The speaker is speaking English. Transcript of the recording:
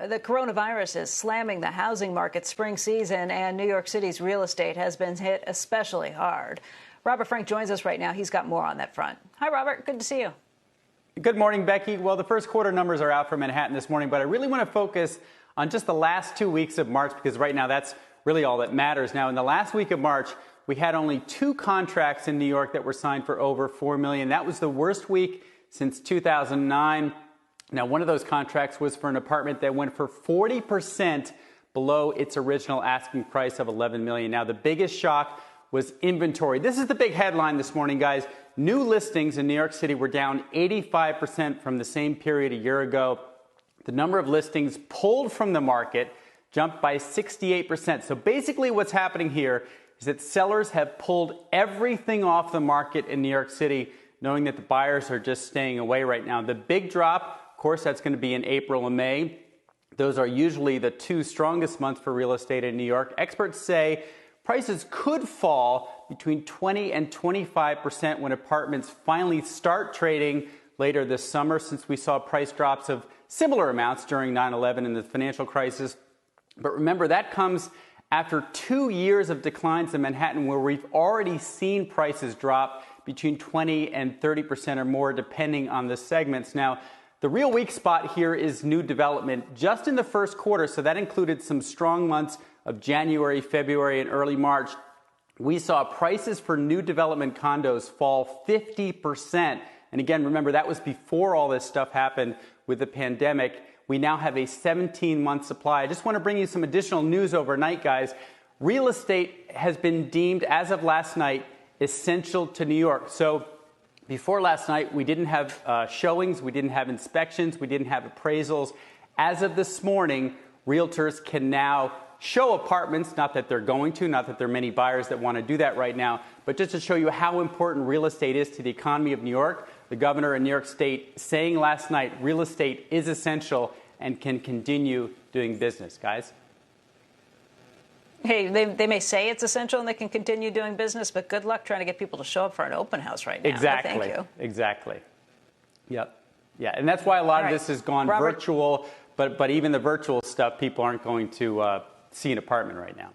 The coronavirus is slamming the housing market spring season, and New York City's real estate has been hit especially hard. Robert Frank joins us right now. He's got more on that front. Hi, Robert. Good to see you. Good morning, Becky. Well, the first quarter numbers are out for Manhattan this morning, but I really want to focus on just the last 2 weeks of March, because right now that's really all that matters. Now, in the last week of March, we had only 2 contracts in New York that were signed for over $4 million. That was the worst week since 2009. Now, one of those contracts was for an apartment that went for 40% below its original asking price of $11 million. Now, the biggest shock was inventory. This is the big headline this morning, guys. New listings in New York City were down 85% from the same period a year ago. The number of listings pulled from the market jumped by 68%. So basically what's happening here is that sellers have pulled everything off the market in New York City, knowing that the buyers are just staying away right now. The big drop, of course, that's going to be in April and May. Those are usually the 2 strongest months for real estate in New York. Experts say prices could fall between 20 and 25% when apartments finally start trading later this summer, since we saw price drops of similar amounts during 9/11 and the financial crisis. But remember, that comes after 2 years of declines in Manhattan, where we've already seen prices drop between 20 and 30% or more, depending on the segments. Now, the real weak spot here is new development just in the first quarter. So that included some strong months of January, February, and early March. We saw prices for new development condos fall 50%. And again, remember, that was before all this stuff happened with the pandemic. We now have a 17-month supply. I just want to bring you some additional news overnight, guys. Real estate has been deemed, as of last night, essential to New York. So before last night, we didn't have showings, we didn't have inspections, we didn't have appraisals. As of this morning, realtors can now show apartments, not that they're going to, not that there are many buyers that want to do that right now, but just to show you how important real estate is to the economy of New York. The governor in New York State saying last night, real estate is essential and can continue doing business, guys. Hey, they may say it's essential and they can continue doing business, but good luck trying to get people to show up for an open house right now. Exactly. Thank you. Exactly. Yep. Yeah, and that's why a lot of this has gone virtual, but even the virtual stuff, people aren't going to see an apartment right now.